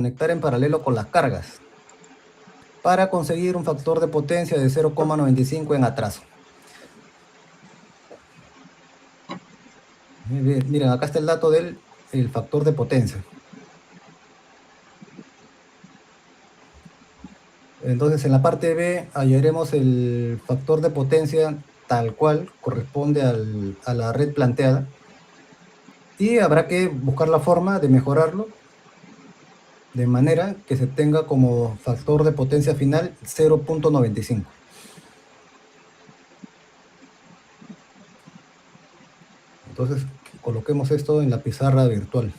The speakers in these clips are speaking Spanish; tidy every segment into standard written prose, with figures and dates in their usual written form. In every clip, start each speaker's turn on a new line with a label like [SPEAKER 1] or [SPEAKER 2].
[SPEAKER 1] conectar en paralelo con las cargas para conseguir un factor de potencia de 0,95 en atraso. Miren, acá está el dato del factor de potencia. Entonces, en la parte B hallaremos el factor de potencia tal cual corresponde a la red planteada, y habrá que buscar la forma de mejorarlo de manera que se tenga como factor de potencia final 0,95. Entonces, coloquemos esto en la pizarra virtual.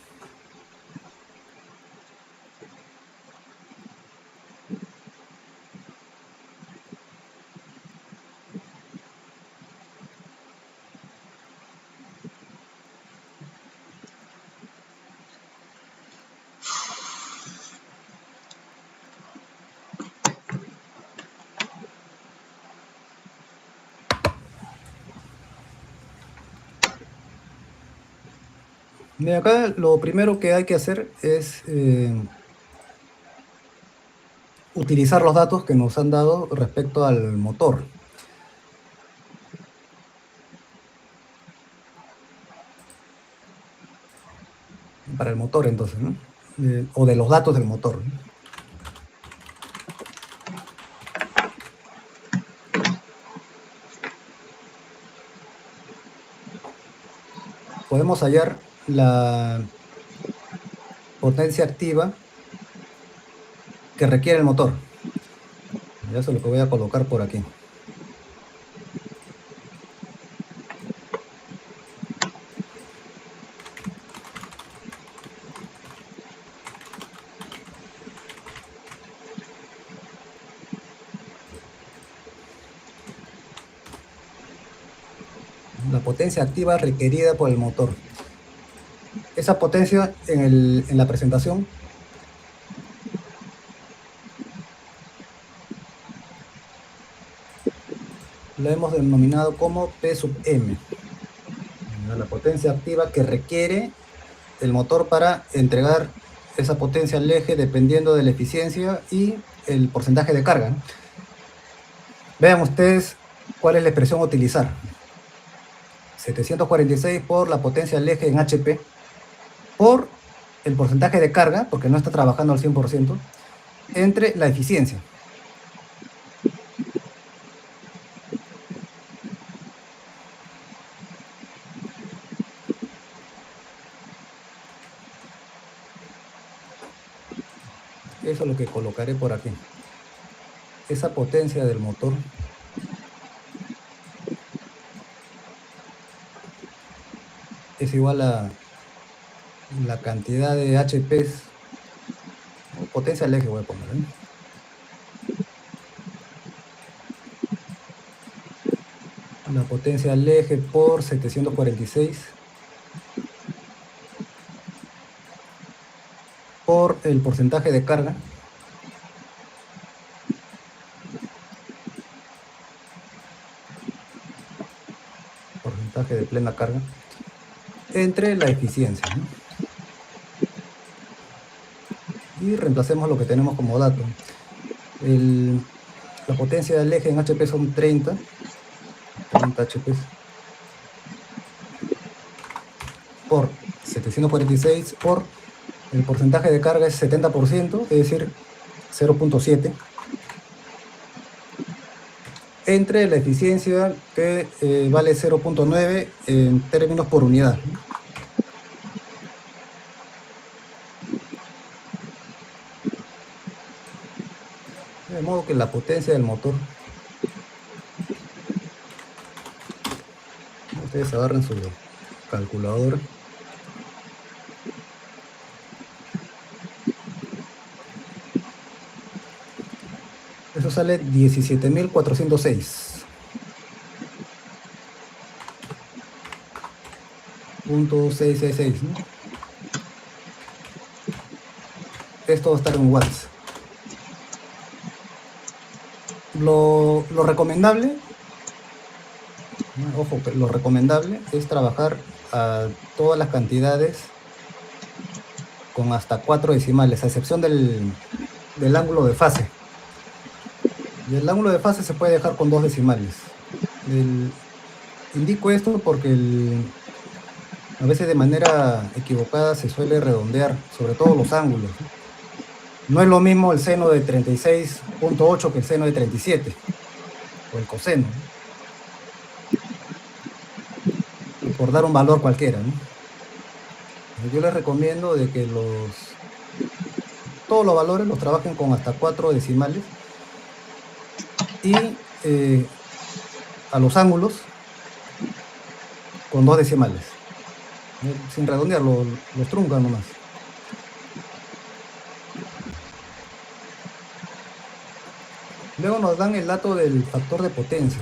[SPEAKER 1] De acá lo primero que hay que hacer es utilizar los datos que nos han dado respecto al motor. Para el motor, entonces, ¿no? O de los datos del motor, ¿no? Podemos hallar la potencia activa que requiere el motor. Eso es lo que voy a colocar por aquí. La potencia activa requerida por el motor. Esa potencia en la presentación la hemos denominado como P sub M. La potencia activa que requiere el motor para entregar esa potencia al eje dependiendo de la eficiencia y el porcentaje de carga, ¿no? Vean ustedes cuál es la expresión a utilizar. 746 por la potencia del eje en HP, por el porcentaje de carga, porque no está trabajando al 100%, entre la eficiencia. Eso es lo que colocaré por aquí. Esa potencia del motor es igual a la cantidad de HPs, potencia al eje voy a poner, ¿eh? La potencia al eje por 746 por el porcentaje de carga, porcentaje de plena carga, entre la eficiencia, ¿no? Y reemplacemos lo que tenemos como dato. La potencia del eje en HP son 30 HP por 746 por el porcentaje de carga es 70%, es decir, 0,7, entre la eficiencia que vale 0,9 en términos por unidad. De modo que la potencia del motor, ustedes agarren su calculadora, eso sale 17.406.666, ¿no? Esto va a estar en watts. Lo recomendable, ojo, lo recomendable es trabajar a todas las cantidades con hasta 4 decimales, a excepción del ángulo de fase. Y el ángulo de fase se puede dejar con 2 decimales. Indico esto porque a veces de manera equivocada se suele redondear, sobre todo los ángulos. No es lo mismo el seno de 36.8 que el seno de 37, o el coseno, ¿no? Por dar un valor cualquiera, ¿no? Yo les recomiendo de que todos los valores los trabajen con hasta 4 decimales y a los ángulos con 2 decimales. Sin redondear, los truncan nomás. Luego nos dan el dato del factor de potencia.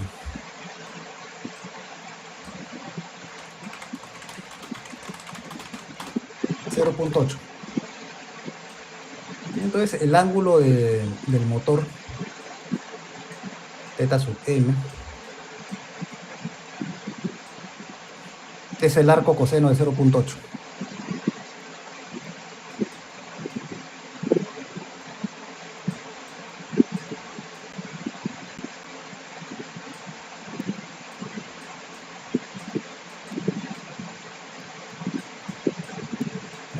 [SPEAKER 1] .8. Entonces el ángulo del motor, θ sub m, es el arco coseno de 0.8.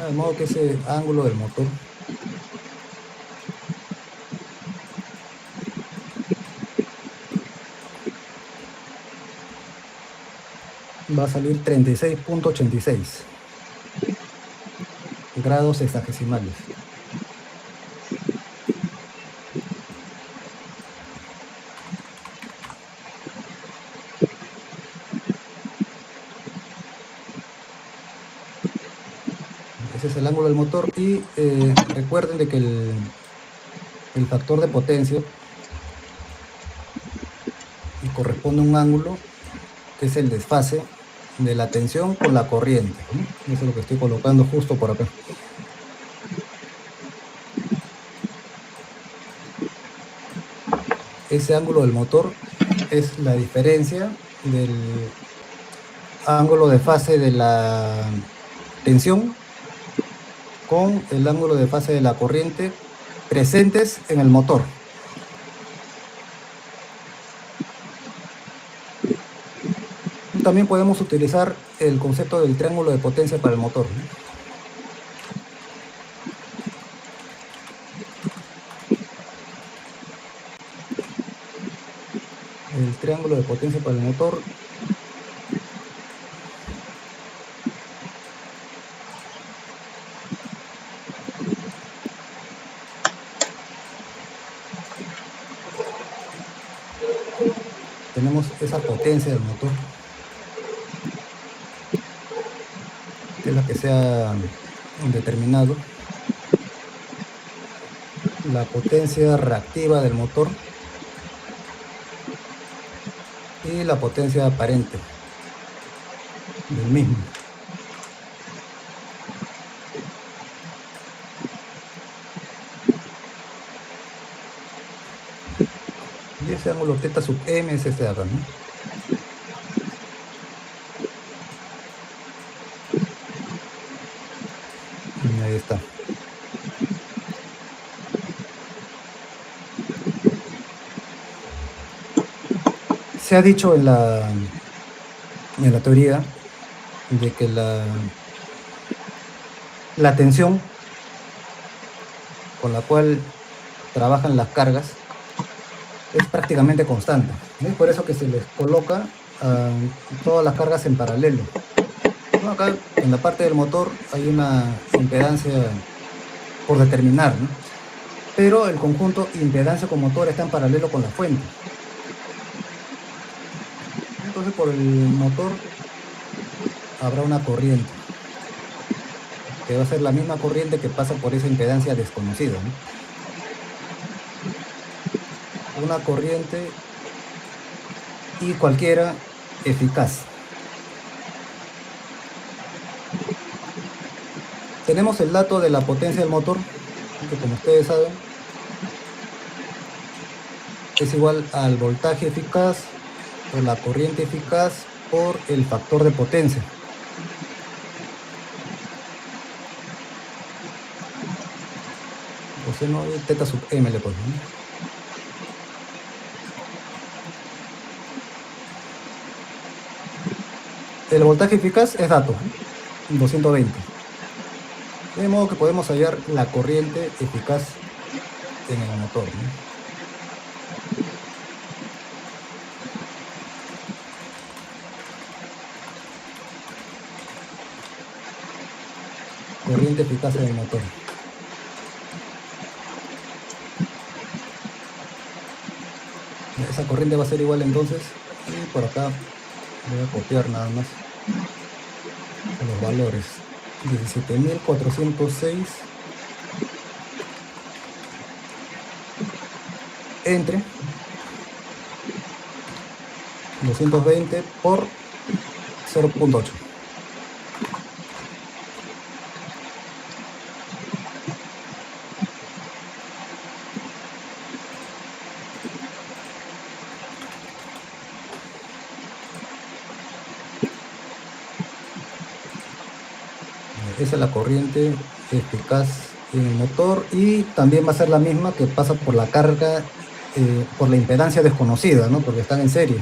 [SPEAKER 1] De modo que ese ángulo del motor va a salir 36.86 grados sexagesimales. Ese es el ángulo del motor y recuerden de que el factor de potencia corresponde a un ángulo que es el desfase de la tensión con la corriente, ¿no? Eso es lo que estoy colocando justo por acá. Ese ángulo del motor es la diferencia del ángulo de fase de la tensión con el ángulo de fase de la corriente presentes en el motor. También podemos utilizar el concepto del triángulo de potencia para el motor, ¿no? El triángulo de potencia para el motor tenemos esa potencia del motor, que es la que se ha determinado, la potencia reactiva del motor y la potencia aparente del mismo. Y ese ángulo θ sub m es ese de acá, ¿no? Y ahí está. Se ha dicho en la teoría de que la tensión con la cual trabajan las cargas es prácticamente constante. ¿Ves? Por eso que se les coloca todas las cargas en paralelo. ¿No? Acá en la parte del motor hay una impedancia por determinar, ¿no? Pero el conjunto impedancia con motor está en paralelo con la fuente. Entonces por el motor habrá una corriente, que va a ser la misma corriente que pasa por esa impedancia desconocida, ¿no? Una corriente y cualquiera eficaz. Tenemos el dato de la potencia del motor, que como ustedes saben es igual al voltaje eficaz o la corriente eficaz por el factor de potencia. coseno de teta sub m le ponemos, ¿no? El voltaje eficaz es dato, ¿no? 220. De modo que podemos hallar la corriente eficaz en el motor, ¿no? Corriente eficaz en el motor. Esa corriente va a ser igual entonces, y por acá voy a copiar nada más los valores. 17.406 entre 220 por 0.8. Esa es la corriente eficaz en el motor, y también va a ser la misma que pasa por la carga, por la impedancia desconocida, ¿no? Porque están en serie.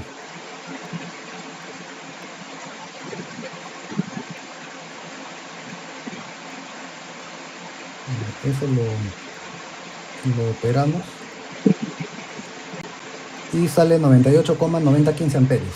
[SPEAKER 1] Eso lo operamos y sale 98,9015 amperios.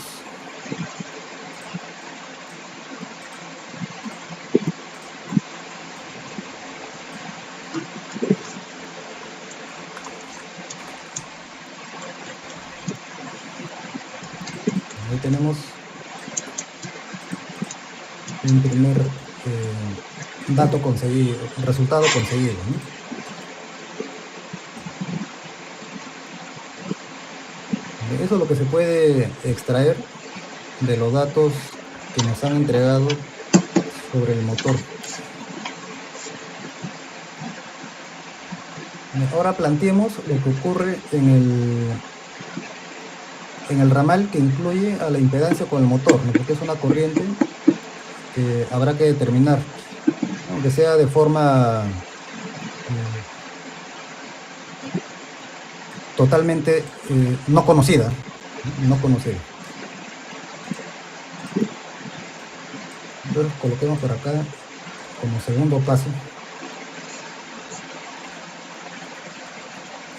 [SPEAKER 1] Ahí tenemos un primer dato conseguido, resultado conseguido, ¿no? Eso es lo que se puede extraer de los datos que nos han entregado sobre el motor. Ahora planteemos lo que ocurre en el ramal que incluye a la impedancia con el motor, ¿no? Porque es una corriente que habrá que determinar, aunque sea de forma totalmente no conocida. Entonces coloquemos por acá como segundo paso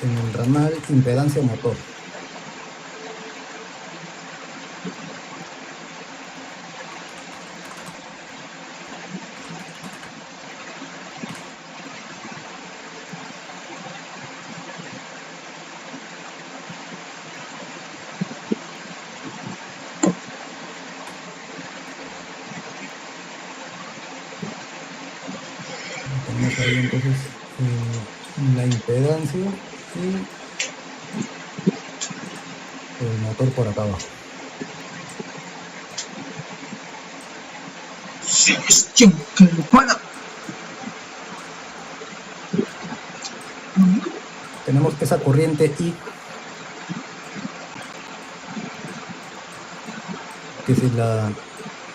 [SPEAKER 1] en el ramal impedancia motor. Tenemos ahí entonces la impedancia y el motor por acá abajo.
[SPEAKER 2] Sebastián, que lo pueda.
[SPEAKER 1] Tenemos esa corriente I, que si la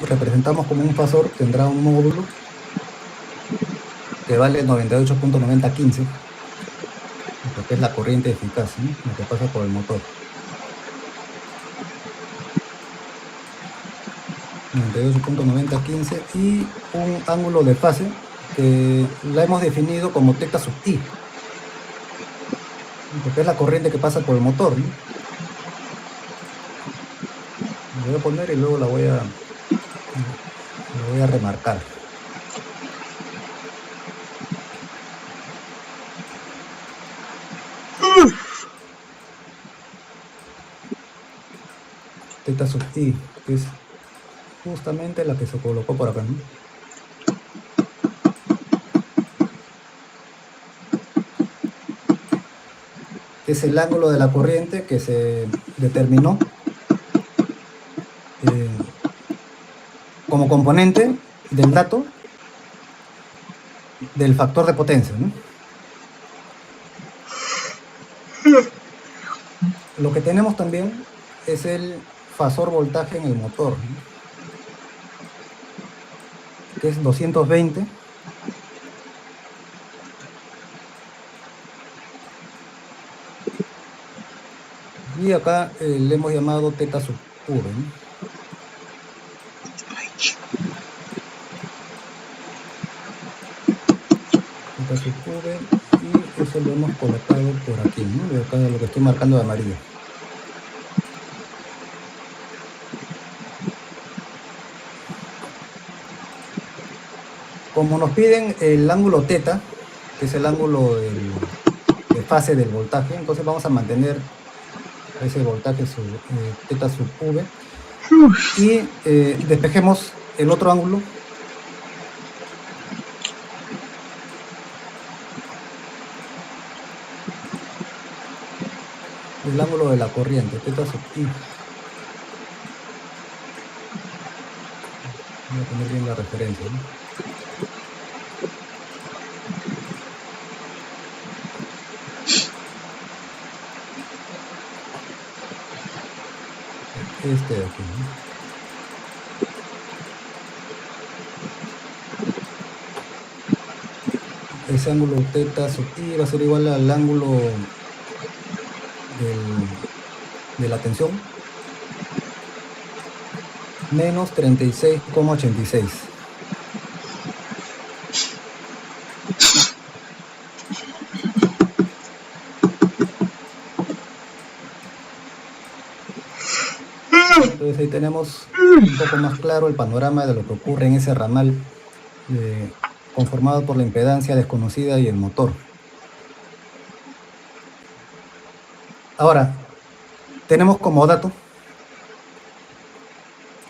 [SPEAKER 1] representamos como un fasor tendrá un módulo que vale 98,9015, porque es la corriente eficaz, ¿no? Lo que pasa por el motor. 98,9015 y un ángulo de fase que la hemos definido como teta sub i, porque es la corriente que pasa por el motor, ¿no? Lo voy a poner y luego la voy a remarcar. Teta sub i, que es justamente la que se colocó por acá, ¿no? Es el ángulo de la corriente que se determinó como componente del dato del factor de potencia, ¿no? Lo que tenemos también es el fasor voltaje en el motor, ¿no? Que es 220 Y acá le hemos llamado teta sub v, ¿no? Teta sub v, y eso lo hemos colocado por aquí, ¿no? De acá lo que estoy marcando de amarillo. Como nos piden el ángulo teta, que es el ángulo de fase del voltaje, entonces vamos a mantener ese voltaje teta sub v, y despejemos el otro ángulo, el ángulo de la corriente, teta sub i. Voy a poner bien la referencia, ¿no? Este de aquí, ¿no? Ese ángulo teta sub i va a ser igual al ángulo de la tensión, menos 36,86. Entonces ahí tenemos un poco más claro el panorama de lo que ocurre en ese ramal conformado por la impedancia desconocida y el motor. Ahora, tenemos como dato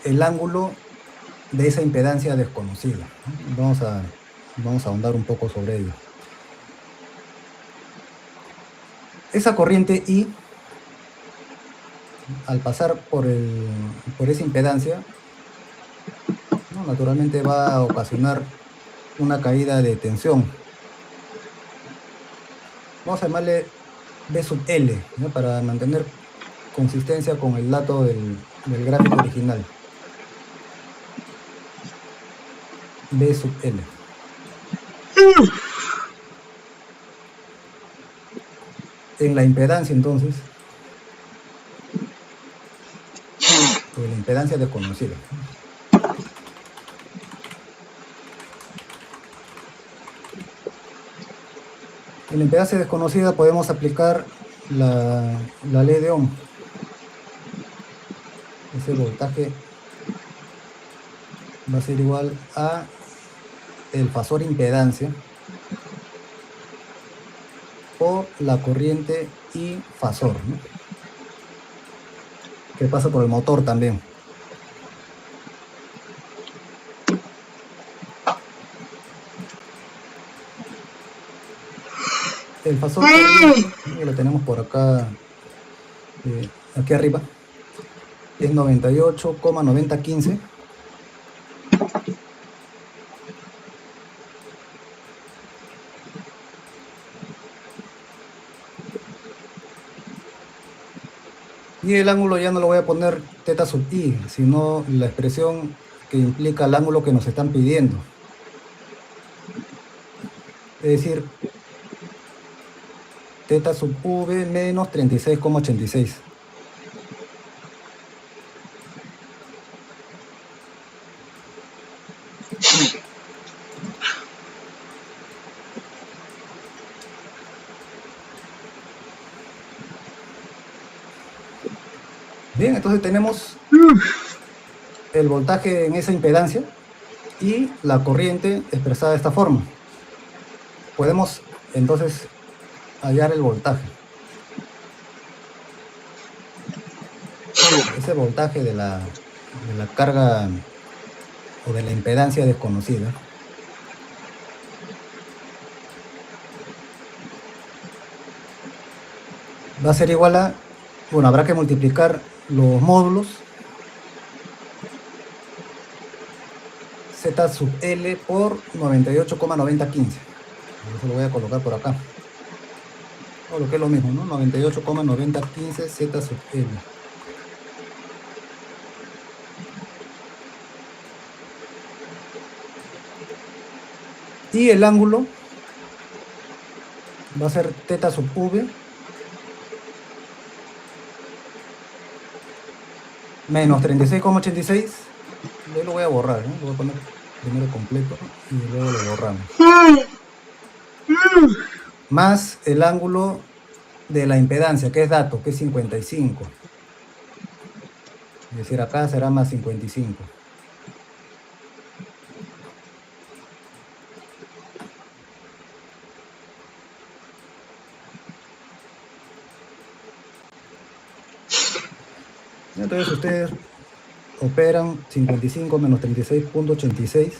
[SPEAKER 1] el ángulo de esa impedancia desconocida. Vamos a ahondar un poco sobre ello. Esa corriente I, al pasar por esa impedancia, ¿no? Naturalmente va a ocasionar una caída de tensión. Vamos a llamarle B sub L, ¿no? Para mantener consistencia con el dato del gráfico original. B sub L. En la impedancia, entonces, o la impedancia desconocida. En la impedancia desconocida podemos aplicar la ley de Ohm. Ese voltaje va a ser igual a el fasor impedancia por la corriente I fasor, ¿no? Que pasa por el motor también. El fasor que lo tenemos por acá, aquí arriba, es 98,9015. Y el ángulo ya no lo voy a poner teta sub i, sino la expresión que implica el ángulo que nos están pidiendo. Es decir, teta sub v menos 36,86. Bien, entonces tenemos el voltaje en esa impedancia y la corriente expresada de esta forma. Podemos entonces hallar el voltaje. Ese voltaje de la carga o de la impedancia desconocida. Va a ser igual a, bueno, habrá que multiplicar los módulos Z sub L por 98,9015. Eso lo voy a colocar por acá. O lo que es lo mismo, ¿no? 98,9015 Z sub L. Y el ángulo va a ser teta sub V menos 36,86. Yo lo voy a borrar, ¿no? Lo voy a poner primero completo y luego lo borramos. Más el ángulo de la impedancia, que es dato, que es 55. Es decir, acá será más 55. Entonces ustedes operan 55 menos 36,86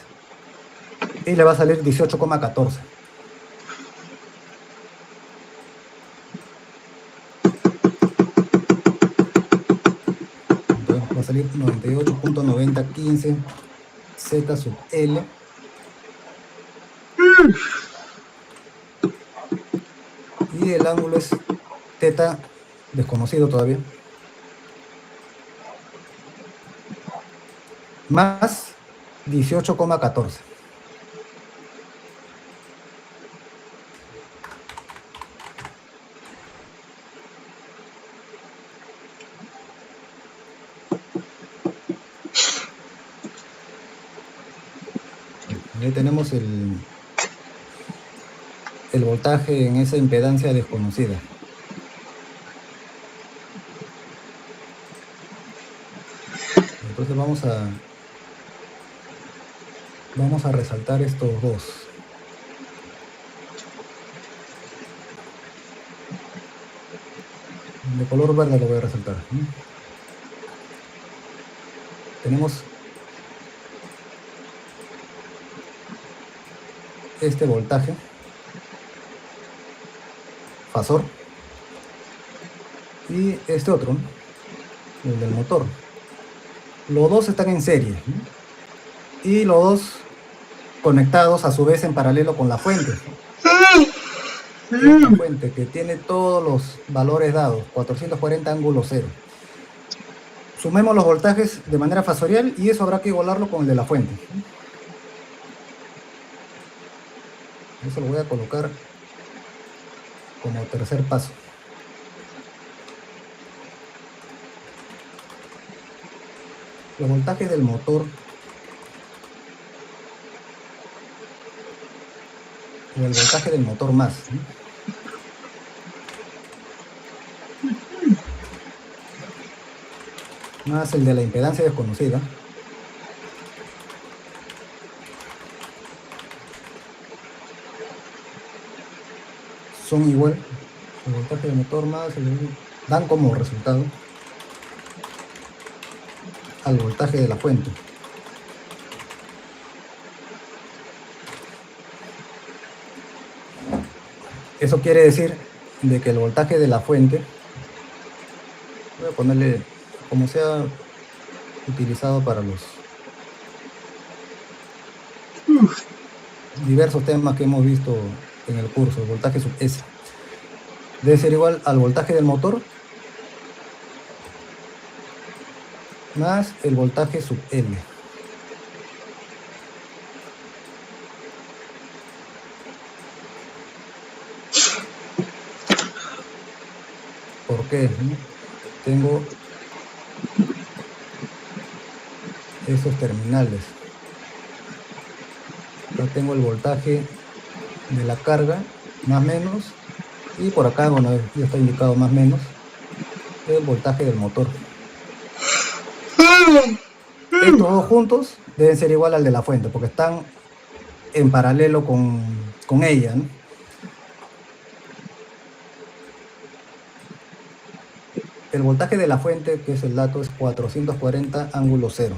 [SPEAKER 1] y le va a salir 18,14. Entonces va a salir 98,9015 Z sub L. Y el ángulo es teta desconocido todavía. Más 18,14. Ahí tenemos el voltaje en esa impedancia desconocida. Entonces vamos a resaltar estos dos. De color verde lo voy a resaltar. Tenemos este voltaje, fasor, y este otro, ¿no? El del motor. Los dos están en serie, ¿no? Y los dos conectados a su vez en paralelo con la fuente. Esta fuente que tiene todos los valores dados, 440 ángulo 0. Sumemos los voltajes de manera fasorial y eso habrá que igualarlo con el de la fuente. Eso lo voy a colocar como tercer paso. Los voltajes del motor o el voltaje del motor más, ¿no? Más el de la impedancia desconocida. Son igual. El voltaje del motor más dan como resultado al voltaje de la fuente. Eso quiere decir de que el voltaje de la fuente, voy a ponerle como sea utilizado para los diversos temas que hemos visto en el curso, el voltaje sub S, debe ser igual al voltaje del motor más el voltaje sub L. ¿Por qué? Tengo esos terminales. Acá tengo el voltaje de la carga, más menos, y por acá, bueno, ya está indicado más menos, el voltaje del motor. Estos dos juntos deben ser igual al de la fuente, porque están en paralelo con ella, ¿no? El voltaje de la fuente, que es el dato, es 440 ángulo 0.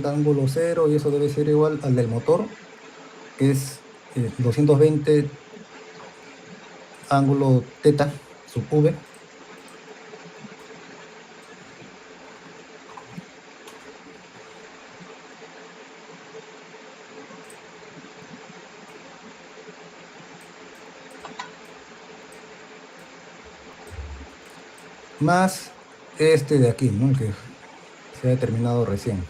[SPEAKER 1] ángulo 0, y eso debe ser igual al del motor, que es 220 ángulo teta sub V. más este de aquí, ¿no? El que se ha determinado recién.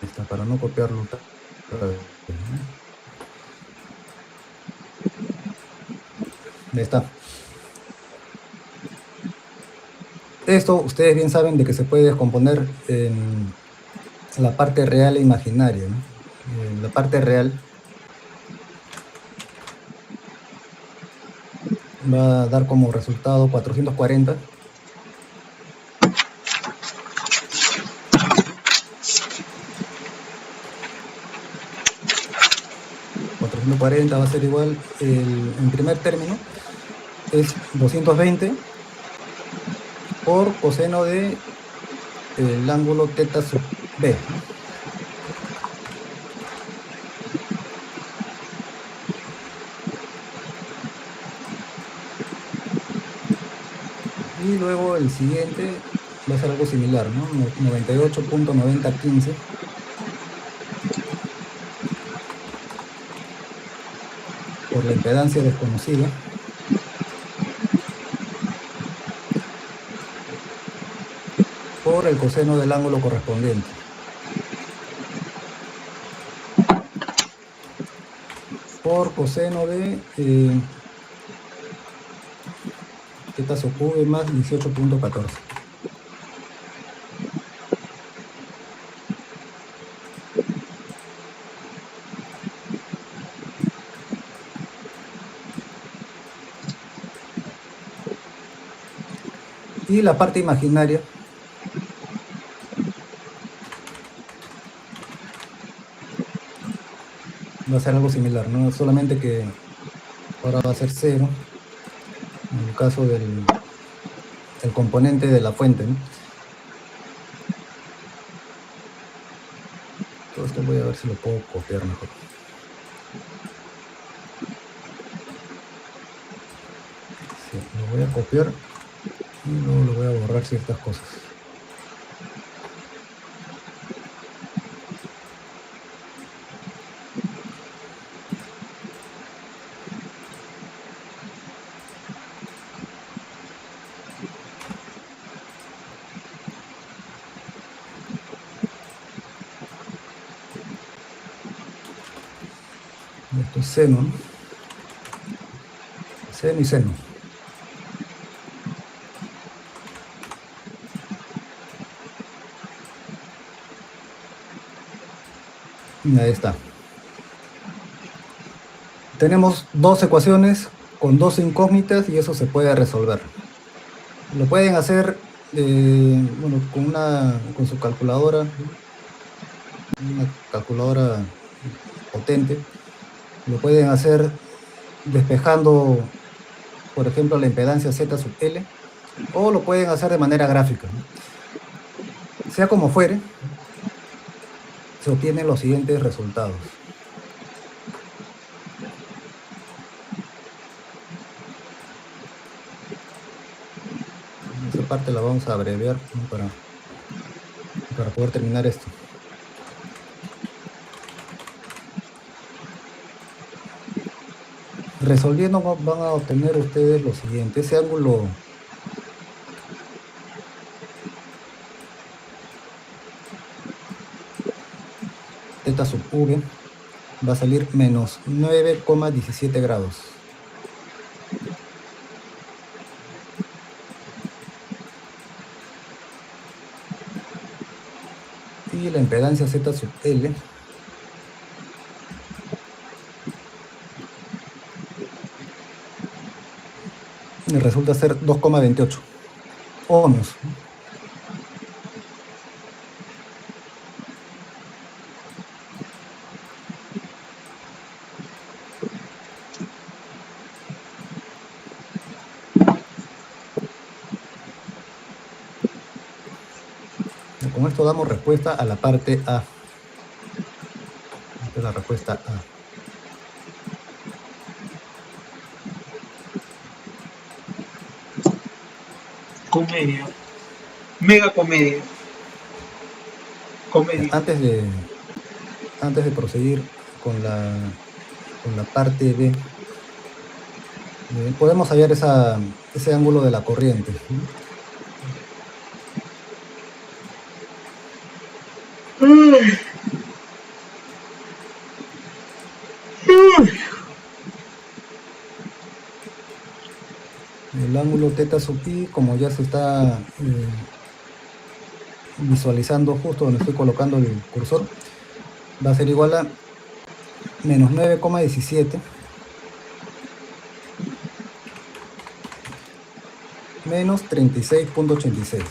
[SPEAKER 1] Está para no copiarlo otra vez, ¿no? Ahí está. Esto ustedes bien saben de que se puede descomponer en la parte real e imaginaria, ¿no? En la parte real va a dar como resultado 440. 440 va a ser igual, en primer término, es 220 por coseno de el ángulo teta sub b, ¿no? Y luego el siguiente va a ser algo similar, ¿no? 98.9015 por la impedancia desconocida por el coseno del ángulo correspondiente. Por coseno de teta sub v más 18.14. Y la parte imaginaria va a ser algo similar, ¿no? Solamente que ahora va a ser 0 en el caso del componente de la fuente, ¿no? Todo esto voy a ver si lo puedo copiar mejor. Sí, lo voy a copiar y luego lo voy a borrar ciertas cosas. Esto es seno, ¿no? Seno y seno. Y ahí está. Tenemos dos ecuaciones con dos incógnitas y eso se puede resolver. Lo pueden hacer bueno, con su calculadora, una calculadora potente. Lo pueden hacer despejando, por ejemplo, la impedancia Z sub L, o lo pueden hacer de manera gráfica, ¿no? Sea como fuere, se obtienen los siguientes resultados. Esa parte la vamos a abreviar, ¿no? para poder terminar esto. Resolviendo van a obtener ustedes lo siguiente. Ese ángulo teta sub v va a salir menos 9,17 grados. Y la impedancia Z sub L resulta ser 2,28 ohmios. con esto damos respuesta a la parte A. Esta es la respuesta A.
[SPEAKER 2] Comedia. Mega comedia. Comedia.
[SPEAKER 1] Antes de proseguir con la parte B, podemos hallar ese ángulo de la corriente. El ángulo θ sub i, como ya se está visualizando justo donde estoy colocando el cursor, va a ser igual a menos 9,17 menos 36,86.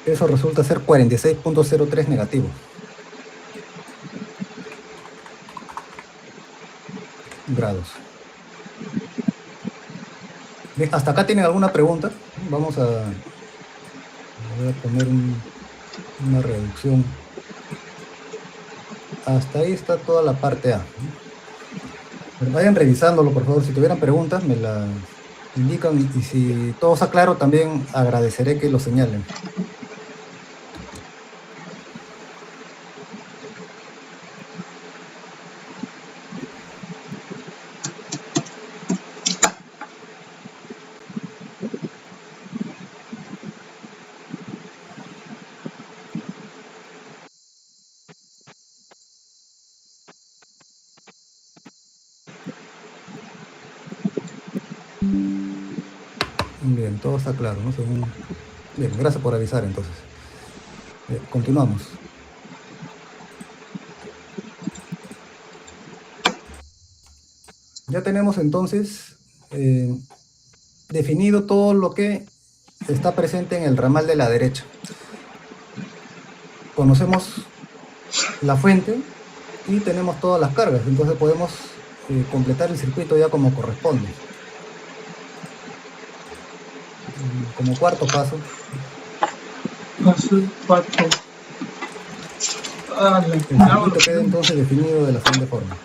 [SPEAKER 1] Eso resulta ser 46,03 negativo grados. Bien, ¿hasta acá tienen alguna pregunta? Voy a poner una reducción. Hasta ahí está toda la parte A. Pero vayan revisándolo, por favor. Si tuvieran preguntas, me las indican. Y si todo está claro, también agradeceré que lo señalen. Bien, todo está claro, ¿no? Bien, gracias por avisar entonces. Continuamos. Ya tenemos entonces definido todo lo que está presente en el ramal de la derecha. Conocemos la fuente y tenemos todas las cargas, entonces podemos completar el circuito ya como corresponde. Como cuarto paso.
[SPEAKER 2] Paso 4.
[SPEAKER 1] El circuito queda entonces definido de la siguiente forma.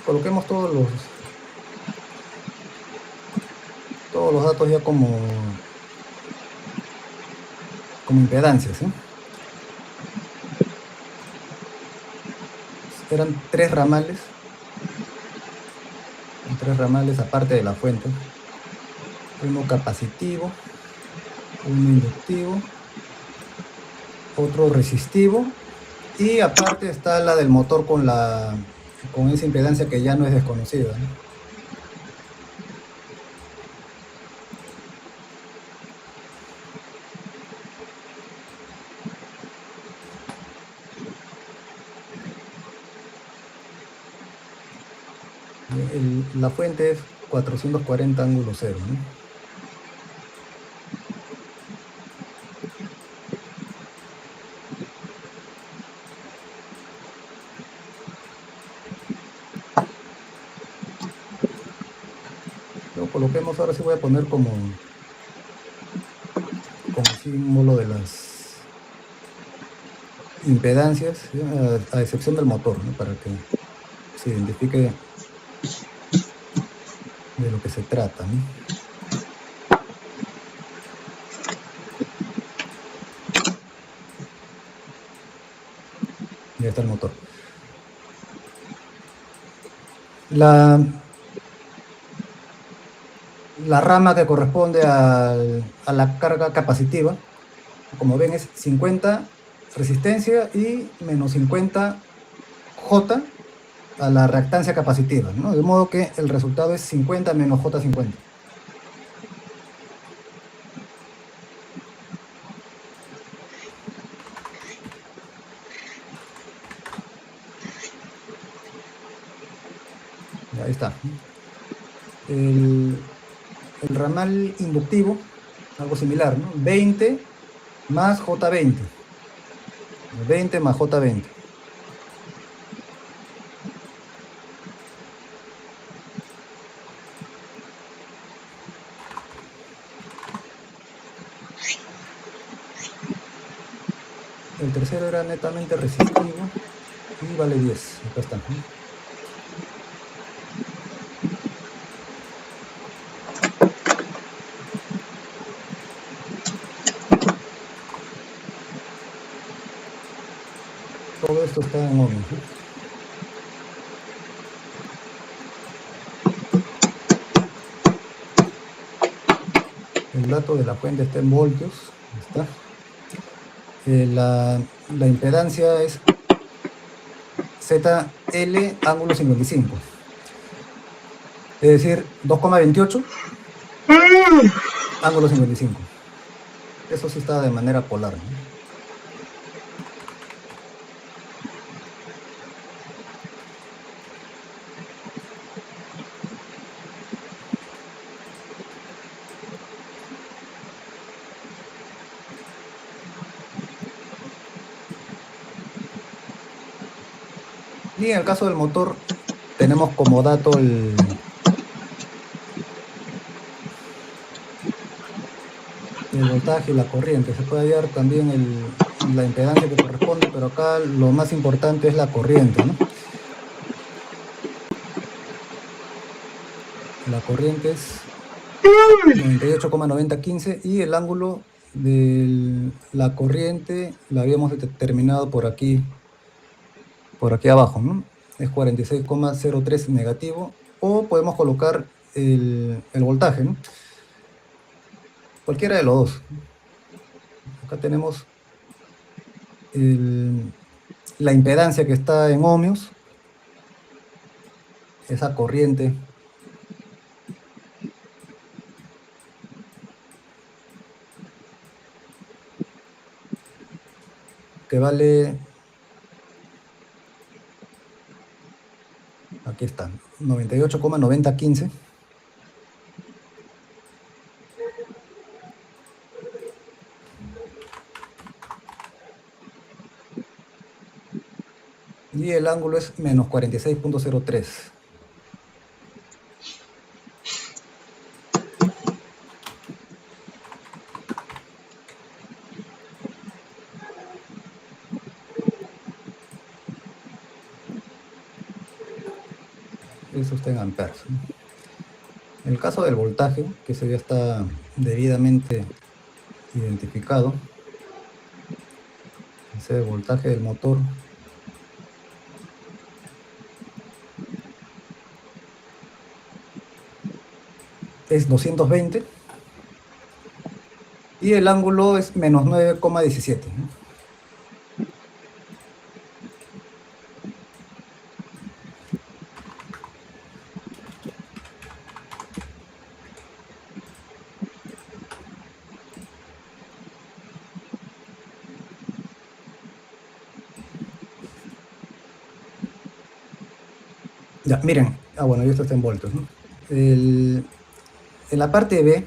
[SPEAKER 1] Coloquemos todos los datos ya como impedancias, ¿sí? Eran tres ramales aparte de la fuente. Uno capacitivo, uno inductivo, otro resistivo, y aparte está la del motor con esa impedancia que ya no es desconocida, ¿no? La fuente es 440 ángulo cero, ¿no? Luego coloquemos, ahora sí voy a poner como símbolo de las impedancias, ¿sí? A excepción del motor, ¿no? Para que se identifique de lo que se trata, ¿no? Ya está el motor. La rama que corresponde a la carga capacitiva, como ven, es 50 resistencia y menos 50 J a la reactancia capacitiva, ¿no? De modo que el resultado es 50 menos J50. Ahí está. El ramal inductivo algo similar, ¿no? 20 más J20. 20 más J20. El tercero era netamente resistivo y vale 10. Acá está, ¿no? Todo esto está en ohmios, ¿no? El dato de la fuente está en voltios. Ahí está. La impedancia es ZL ángulo 55. Es decir, 2,28 ángulo 55. Eso sí está de manera polar, ¿no? Y en el caso del motor, tenemos como dato el voltaje y la corriente. Se puede hallar también la impedancia que corresponde, pero acá lo más importante es la corriente, ¿no? La corriente es 98,9015 y el ángulo de la corriente la habíamos determinado por aquí abajo, ¿no? Es 46,03 negativo, o podemos colocar el voltaje, ¿no? Cualquiera de los dos. Acá tenemos la impedancia que está en ohmios, esa corriente que vale, aquí está, 98,9015. Y el ángulo es menos 46,03. Eso está en amperes, ¿no? En el caso del voltaje, que ese ya está debidamente identificado, ese voltaje del motor es 220 y el ángulo es menos 9,17, ¿no? Ya, miren, bueno, y esto está en voltios, ¿no? En la parte B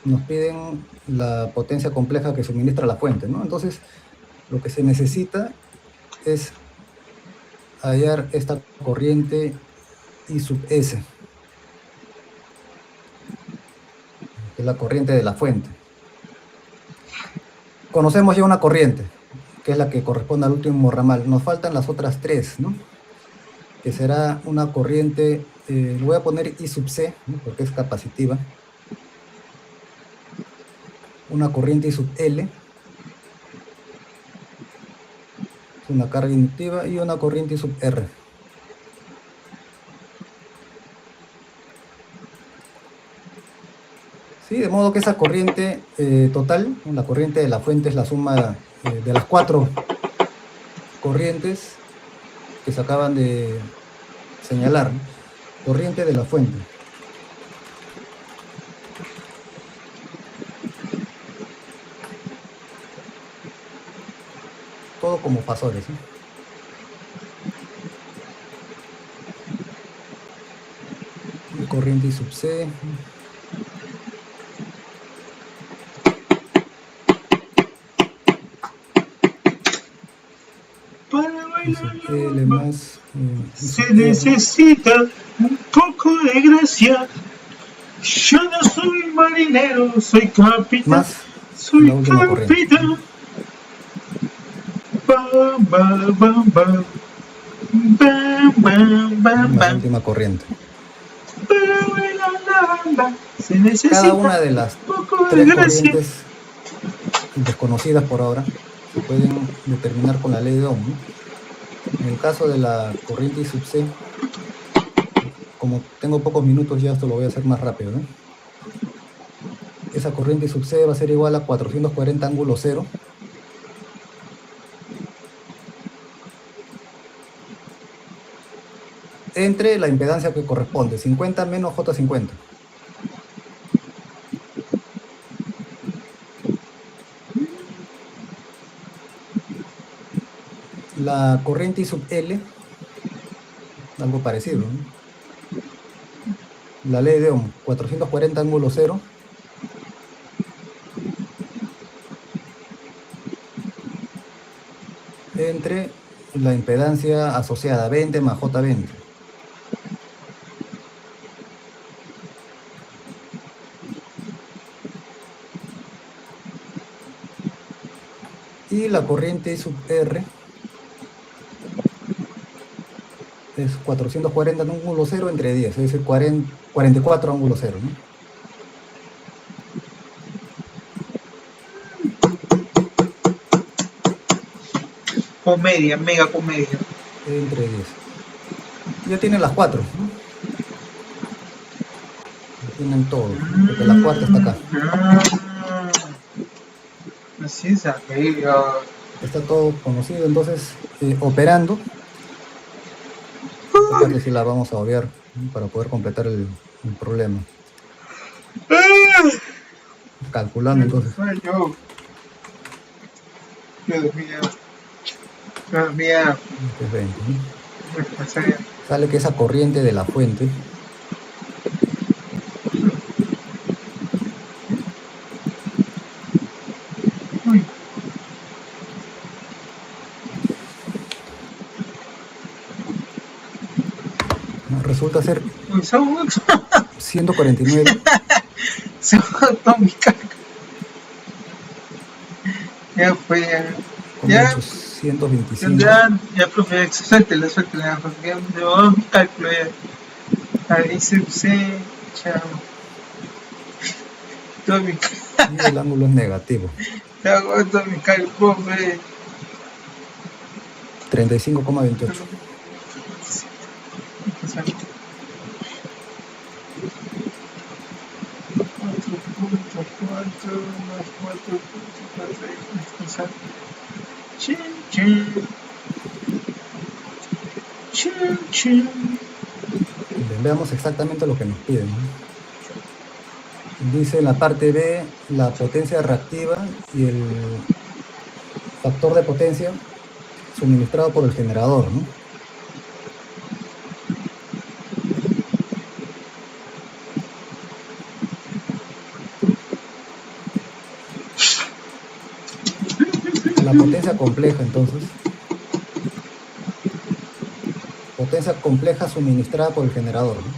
[SPEAKER 1] nos piden la potencia compleja que suministra la fuente, ¿no? Entonces, lo que se necesita es hallar esta corriente I sub S, que es la corriente de la fuente. Conocemos ya una corriente, que es la que corresponde al último ramal. Nos faltan las otras tres, ¿no? Que será una corriente, le voy a poner I sub C, ¿no? Porque es capacitiva. Una corriente I sub L, es una carga inductiva, y una corriente I sub R. ¿Sí? De modo que esa corriente total, la corriente de la fuente, es la suma de las cuatro corrientes que se acaban de señalar, ¿no? Corriente de la fuente. Todo como fasores, ¿no? Y corriente I sub C. Y sub L más y
[SPEAKER 2] Se
[SPEAKER 1] sub R.
[SPEAKER 2] necesita un poco de gracia. Yo no soy marinero, soy capitán.
[SPEAKER 1] Más
[SPEAKER 2] Soy
[SPEAKER 1] la última corriente.
[SPEAKER 2] capitán. Bam, bam, bam, bam. Bam, bam, bam,
[SPEAKER 1] Más la
[SPEAKER 2] bam.
[SPEAKER 1] última corriente.
[SPEAKER 2] Pero en la banda se necesita
[SPEAKER 1] Cada una de las
[SPEAKER 2] un poco de
[SPEAKER 1] tres
[SPEAKER 2] gracia.
[SPEAKER 1] corrientes desconocidas por ahora se pueden determinar con la ley de Ohm, ¿no? En el caso de la corriente I sub C, como tengo pocos minutos ya esto lo voy a hacer más rápido, ¿no? Esa corriente I sub C va a ser igual a 440 ángulo 0 entre la impedancia que corresponde, 50 menos J50. La corriente I sub L, algo parecido, ¿no? La ley de Ohm, 440 ángulo 0 entre la impedancia asociada 20 más J20. Y la corriente I sub R es 440 ángulo 0 entre 10, es decir, 44 ángulo 0, ¿no?
[SPEAKER 2] Comedia, mega comedia.
[SPEAKER 1] Entre 10. Ya tienen las 4, ¿no? Ya tienen todo, porque la cuarta está acá.
[SPEAKER 2] Así es, amigo.
[SPEAKER 1] Está todo conocido, entonces operando. Esta parte sí la vamos a obviar, ¿no? Para poder completar el problema. Calculando entonces.
[SPEAKER 2] Fallo. Dios mío. Dios mío.
[SPEAKER 1] Este es 20, ¿no?
[SPEAKER 2] En serio.
[SPEAKER 1] Sale que esa corriente de la fuente
[SPEAKER 2] Uy.
[SPEAKER 1] ¿no? Resulta ser
[SPEAKER 2] Uy, son
[SPEAKER 1] 149
[SPEAKER 2] mi caca. Ya fue, ya.
[SPEAKER 1] con
[SPEAKER 2] Ya.
[SPEAKER 1] 825.
[SPEAKER 2] Ya, profe, suéltela, porque ya me va mi cálculo ya. Ahí se, chao. Todo mi
[SPEAKER 1] Y el ángulo es negativo.
[SPEAKER 2] ya hago todo mi cálculo, profe.
[SPEAKER 1] 35,28.
[SPEAKER 2] Chin, chin. Chin, chin.
[SPEAKER 1] Bien, veamos exactamente lo que nos piden, ¿no? Dice en la parte B la potencia reactiva y el factor de potencia suministrado por el generador, ¿no? La potencia compleja, entonces. Potencia compleja suministrada por el generador, ¿no?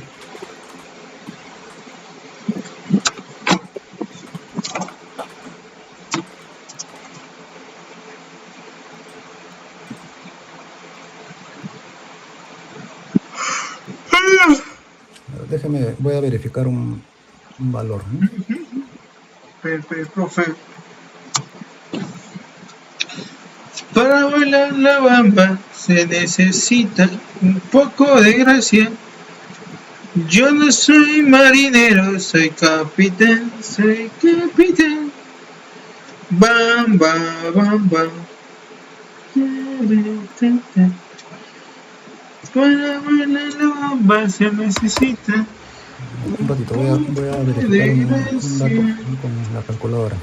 [SPEAKER 1] Déjeme, voy a verificar un valor, ¿no?
[SPEAKER 2] Profe. Para bailar la bamba se necesita un poco de gracia. Yo no soy marinero, soy capitán, soy capitán. Bamba, bamba. Para bailar la bamba se necesita.
[SPEAKER 1] Un ratito, voy a verificar un dato con la calculadora.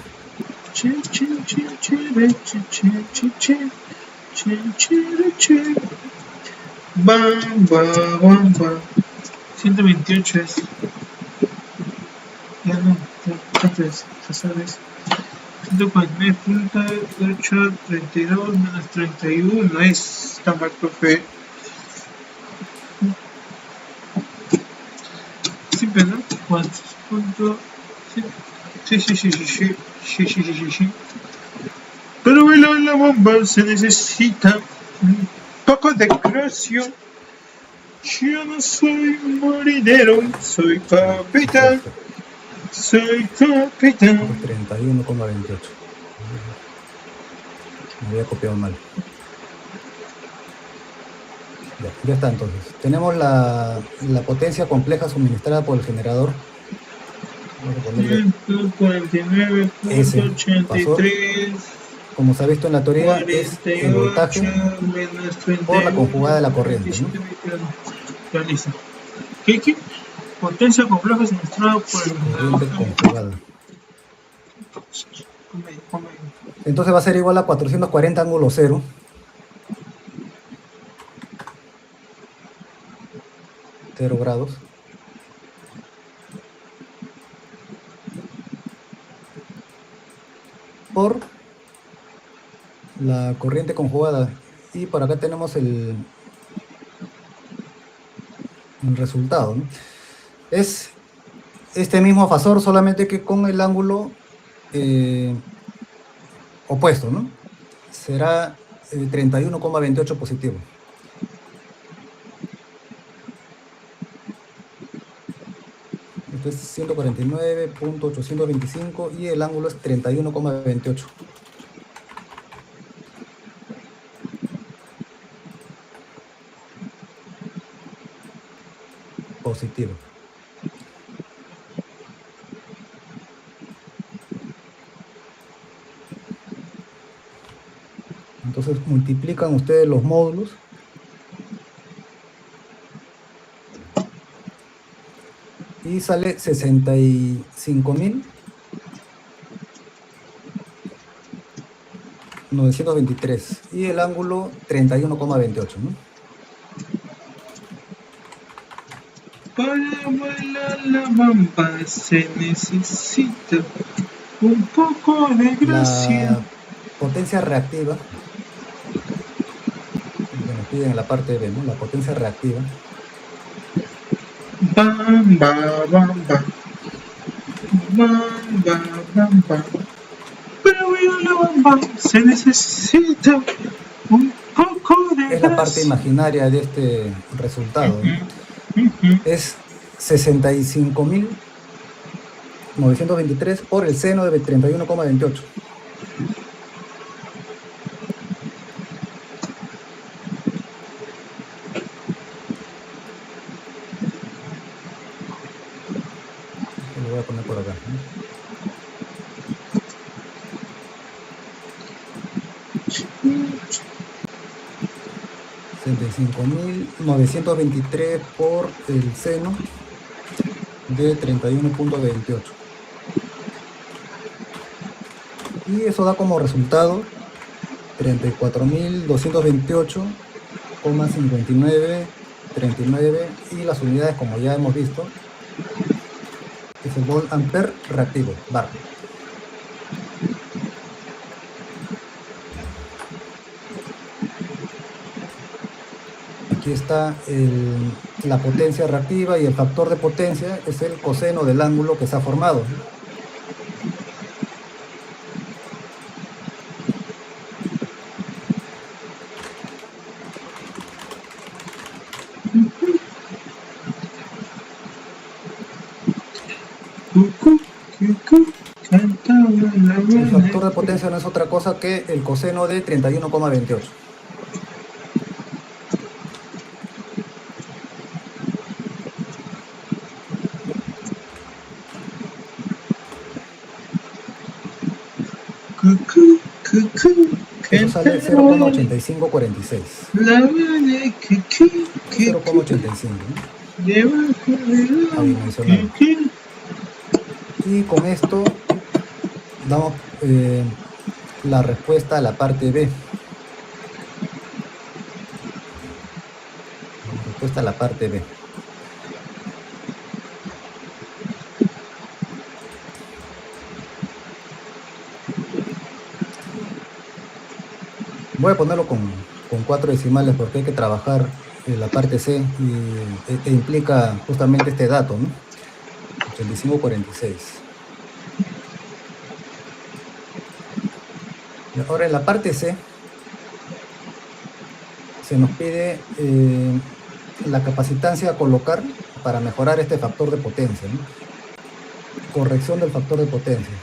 [SPEAKER 2] Bamba, bamba. 128 es. Ya no, ¿cuánto es? Ya sabes. 149.832 menos 31. Está mal, profe. Sí, pero ¿no? 4 sí. Pero bailar la bomba se necesita un poco de gracia. Yo no soy marinero, soy capitán. Soy capitán.
[SPEAKER 1] 31,28. Me había copiado mal. Ya está entonces. Tenemos la potencia compleja suministrada por el generador. Vamos a ponerle
[SPEAKER 2] 149.83.
[SPEAKER 1] Como se ha visto en la teoría, es el voltaje
[SPEAKER 2] menos 31,
[SPEAKER 1] por la conjugada de la corriente, ¿no?
[SPEAKER 2] Realiza. ¿Qué? Potencia compleja suministrada por el
[SPEAKER 1] Corriente conjugada. Entonces va a ser igual a 440 ángulo 0. grados. Por la corriente conjugada. Y por acá tenemos el resultado, ¿no? Es este mismo fasor, solamente que con el ángulo opuesto, ¿no? Será 31,28 positivo. Esto es 149.825 y el ángulo es 31,28. Positivo. Entonces multiplican ustedes los módulos y sale 65.923 y el ángulo 31,28, ¿no?
[SPEAKER 2] Para bailar la bamba se necesita un poco de gracia.
[SPEAKER 1] La potencia reactiva, que nos piden en la parte B, ¿no? La potencia reactiva.
[SPEAKER 2] Bamba. Para bailar la bamba se necesita un poco de gracia.
[SPEAKER 1] Es la parte imaginaria de este resultado, ¿no? Es 65.923 por el seno de 31,28. Lo voy a poner por acá, ¿no? 65.923 por el seno de 31,28. Y eso da como resultado 34.228,5939 y las unidades, como ya hemos visto, es el volt ampere reactivo, bar. Aquí está la potencia reactiva y el factor de potencia es el coseno del ángulo que se ha formado. El factor de potencia no es otra cosa que el coseno de 31,28. Eso sale 0,8546. 0,85, ¿no? Adimensional. Y con esto damos la respuesta a la parte B. Respuesta a la parte B. Voy a ponerlo con 4 decimales porque hay que trabajar en la parte C e implica justamente este dato, ¿no? 8546. Y ahora en la parte C se nos pide la capacitancia a colocar para mejorar este factor de potencia, ¿no? Corrección del factor de potencia.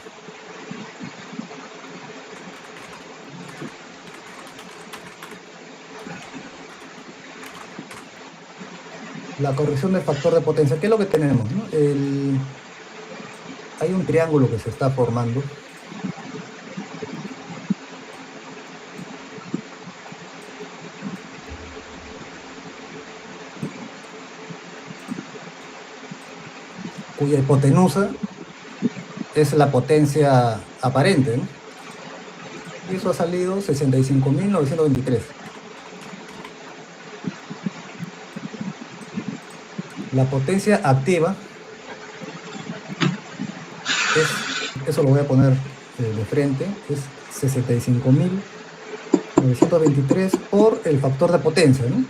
[SPEAKER 1] La corrección del factor de potencia, ¿qué es lo que tenemos, no? Hay un triángulo que se está formando. Cuya hipotenusa es la potencia aparente, ¿no? Y eso ha salido 65.923. La potencia activa eso lo voy a poner de frente, es 65.923 por el factor de potencia, ¿no?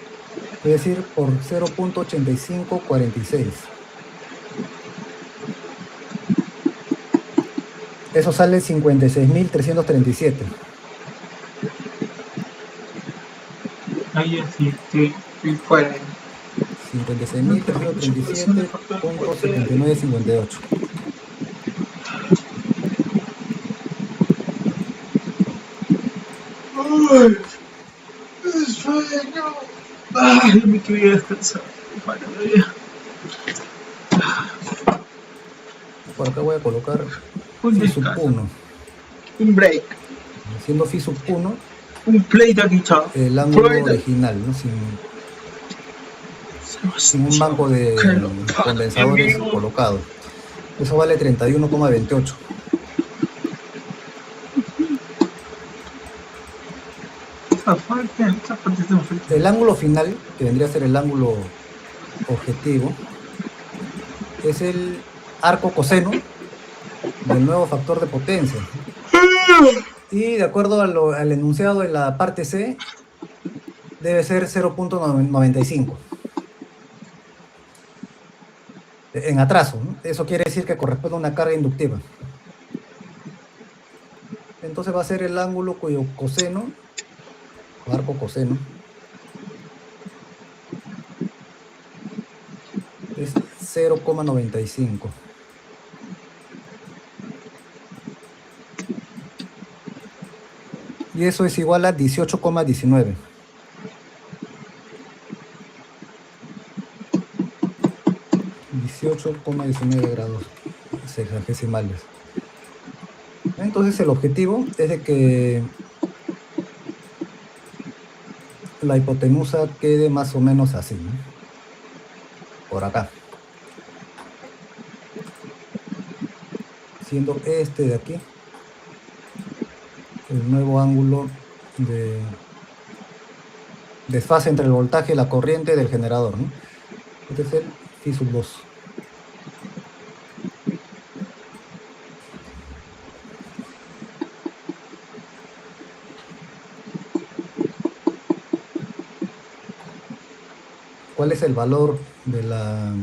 [SPEAKER 1] Es decir, por 0.8546. Eso sale 56.337.
[SPEAKER 2] Ahí así, sí, fuera.
[SPEAKER 1] 56.337.7958.
[SPEAKER 2] ¡Ay! ¡Es sueño! ¡Ay! Me quería descansar.
[SPEAKER 1] Por acá voy a colocar
[SPEAKER 2] Un
[SPEAKER 1] Phi sub
[SPEAKER 2] descanso.
[SPEAKER 1] 1.
[SPEAKER 2] Un break.
[SPEAKER 1] Siendo Phi sub 1
[SPEAKER 2] Un play de guitar.
[SPEAKER 1] el ángulo original, ¿no? Sin un banco de condensadores colocado. Eso vale 31,28. El ángulo final, que vendría a ser el ángulo objetivo, es el arco coseno del nuevo factor de potencia. Y de acuerdo al enunciado en la parte C, debe ser 0.95. En atraso, ¿no? Eso quiere decir que corresponde a una carga inductiva. Entonces va a ser el ángulo cuyo coseno, o arco coseno, es 0,95. Y eso es igual a 18,19. grados sexagesimales. Entonces el objetivo es de que la hipotenusa quede más o menos así, ¿no? Por acá. Siendo este de aquí el nuevo ángulo de desfase entre el voltaje y la corriente del generador, ¿no? Este es el Phi sub 2. ¿Cuál es el valor de la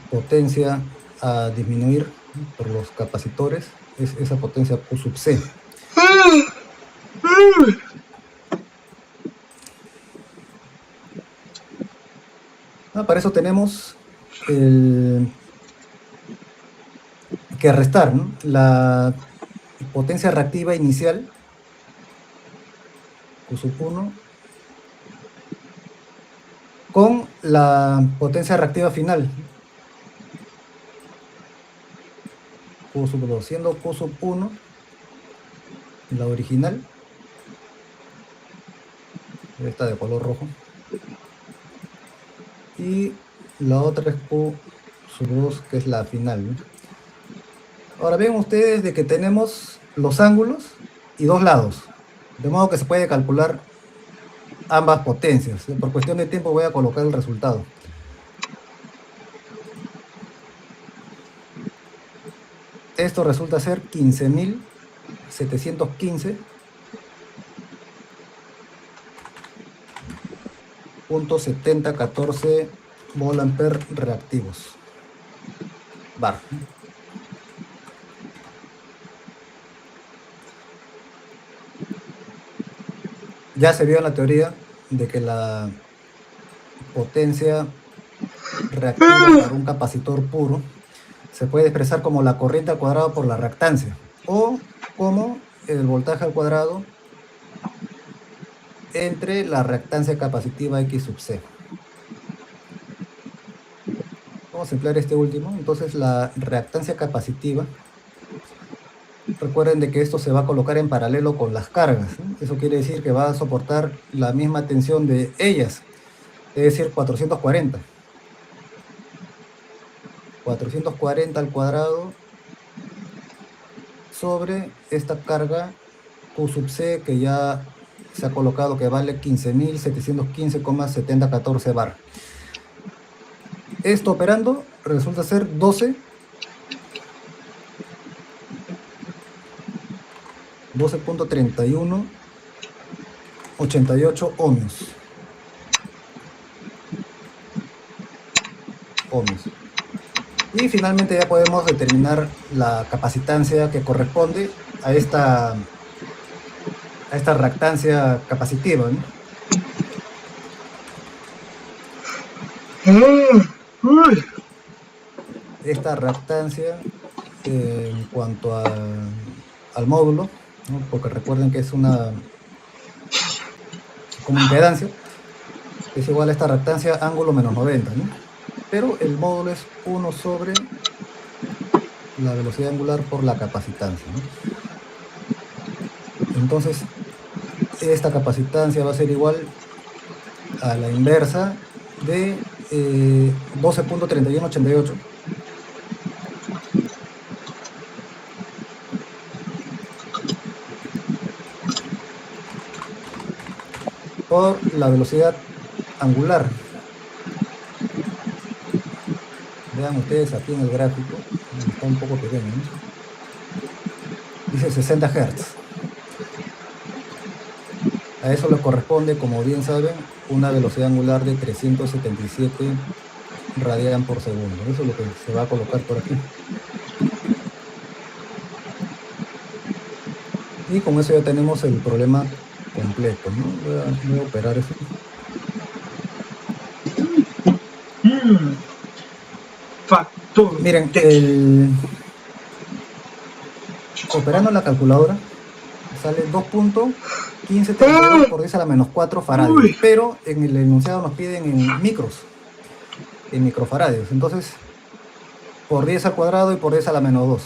[SPEAKER 1] potencia a disminuir por los capacitores? Es esa potencia Q sub C. Para eso tenemos que restar, ¿no? La potencia reactiva inicial, Q sub 1, con la potencia reactiva final, Q sub 2, siendo Q sub 1 la original, esta de color rojo, y la otra es Q sub 2, que es la final, ¿no? Ahora ven ustedes de que tenemos los ángulos y dos lados, de modo que se puede calcular ambas potencias. Por cuestión de tiempo voy a colocar el resultado. Esto resulta ser 15.715 .7014 volt-ampere reactivos. Bar. Ya se vio en la teoría de que la potencia reactiva para un capacitor puro se puede expresar como la corriente al cuadrado por la reactancia, o como el voltaje al cuadrado entre la reactancia capacitiva X sub C. Vamos a emplear este último. Entonces la reactancia capacitiva, recuerden de que esto se va a colocar en paralelo con las cargas, ¿no? Eso quiere decir que va a soportar la misma tensión de ellas, es decir, 440. 440 al cuadrado sobre esta carga Q sub C que ya se ha colocado, que vale 15.715,7014 bar. Esto operando resulta ser 12.3188 ohmios. Y finalmente ya podemos determinar la capacitancia que corresponde a esta reactancia capacitiva, ¿no? Esta reactancia en cuanto al módulo, ¿no? Porque recuerden que es una como impedancia, es igual a esta reactancia ángulo menos 90, ¿no? Pero el módulo es 1 sobre la velocidad angular por la capacitancia, ¿no? Entonces esta capacitancia va a ser igual a la inversa de 12.3188 por la velocidad angular. Vean ustedes aquí en el gráfico, está un poco pequeño, ¿no? Dice 60 Hz. A eso le corresponde, como bien saben, una velocidad angular de 377 radian por segundo. Eso es lo que se va a colocar por aquí. Y con eso ya tenemos el problema completo, ¿no? Voy a operar eso.
[SPEAKER 2] Factor.
[SPEAKER 1] Miren, operando la calculadora sale 2.1532 por 10 a la menos 4 faradios, pero en el enunciado nos piden en microfaradios. Entonces, por 10 al cuadrado y por 10 a la menos 2.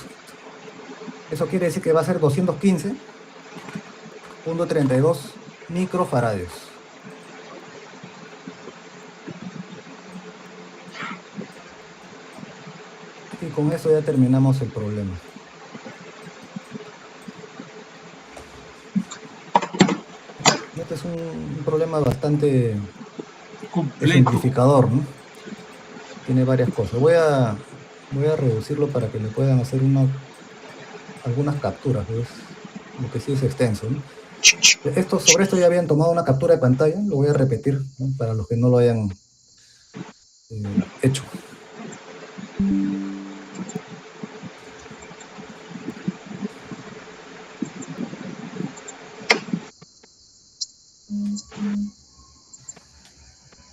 [SPEAKER 1] Eso quiere decir que va a ser 215.32 microfaradios. Y con eso ya terminamos el problema. Este es un problema bastante ejemplificador, ¿no? Tiene varias cosas. Voy a reducirlo para que le puedan hacer algunas capturas, ¿ves? Lo que sí es extenso, ¿no? Sobre esto ya habían tomado una captura de pantalla, lo voy a repetir, ¿no? Para los que no lo hayan hecho.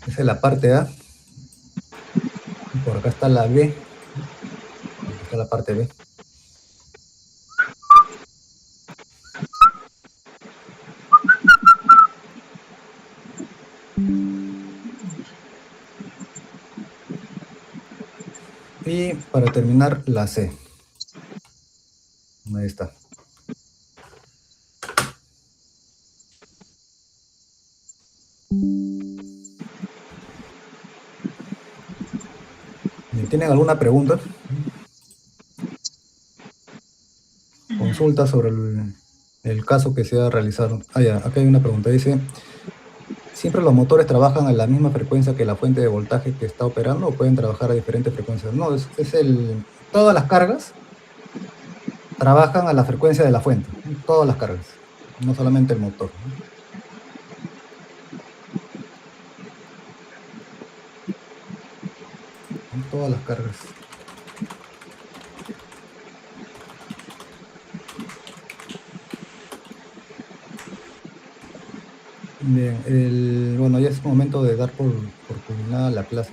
[SPEAKER 1] Esa es la parte A. Por acá está la B. Aquí está la parte B. Y para terminar, la C. Ahí está. ¿Tienen alguna pregunta? Consulta sobre el caso que se ha realizado. Ya, acá hay una pregunta. Dice, ¿siempre los motores trabajan a la misma frecuencia que la fuente de voltaje que está operando o pueden trabajar a diferentes frecuencias? No, todas las cargas trabajan a la frecuencia de la fuente. Todas las cargas, no solamente el motor. ¿no? Todas las cargas. Bien, bueno, ya es momento de dar por culminada la clase.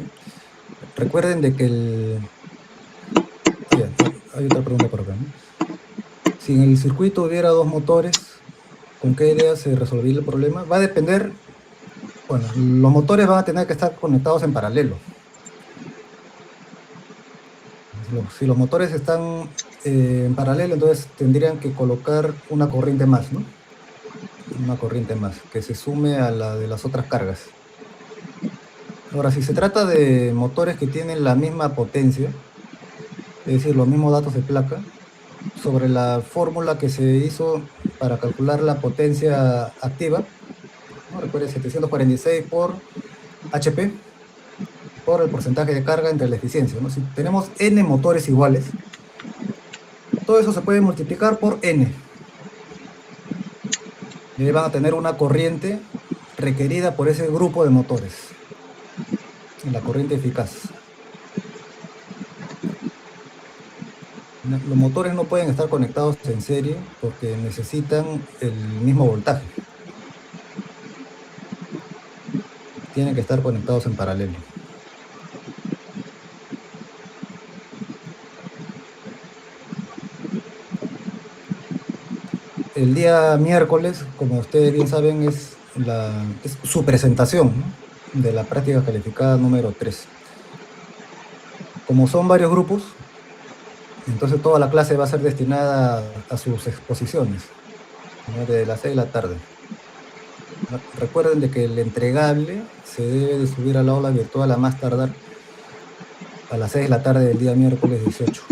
[SPEAKER 1] Recuerden de que ya, hay otra pregunta por acá, ¿no? Si en el circuito hubiera dos motores, ¿con qué idea se resolvería el problema? Va a depender, bueno, los motores van a tener que estar conectados en paralelo. Si los motores están en paralelo, entonces tendrían que colocar una corriente más, ¿no? Una corriente más, que se sume a la de las otras cargas. Ahora, si se trata de motores que tienen la misma potencia, es decir, los mismos datos de placa, sobre la fórmula que se hizo para calcular la potencia activa, ¿no? Recuerde, 746 por HP, por el porcentaje de carga entre la eficiencia, ¿no? Si tenemos n motores iguales, todo eso se puede multiplicar por n. Y ahí van a tener una corriente requerida por ese grupo de motores, la corriente eficaz. Los motores no pueden estar conectados en serie porque necesitan el mismo voltaje. Tienen que estar conectados en paralelo. El día miércoles, como ustedes bien saben, es su presentación, ¿no? De la práctica calificada número 3. Como son varios grupos, entonces toda la clase va a ser destinada a sus exposiciones, ¿no? Desde las 6 de la tarde. Recuerden de que el entregable se debe de subir al aula virtual a más tardar a las 6 de la tarde del día miércoles 18.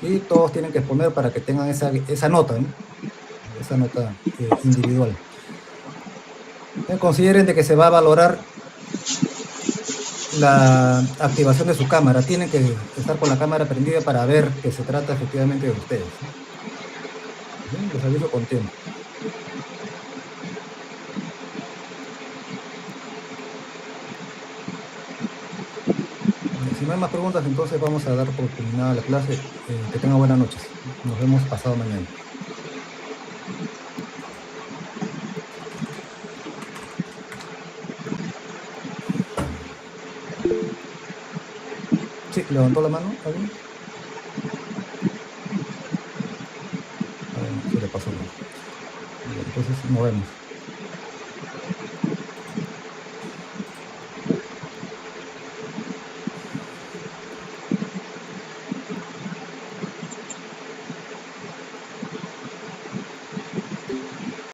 [SPEAKER 1] Y todos tienen que exponer para que tengan esa nota, ¿no? Esa nota individual. Consideren de que se va a valorar la activación de su cámara. Tienen que estar con la cámara prendida para ver que se trata efectivamente de ustedes. Bien, les aviso con tiempo. Si no hay más preguntas, entonces vamos a dar por terminada la clase. Que tengan buenas noches. Nos vemos pasado mañana. Sí, levantó la mano alguien. Se le pasó. Entonces nos vemos.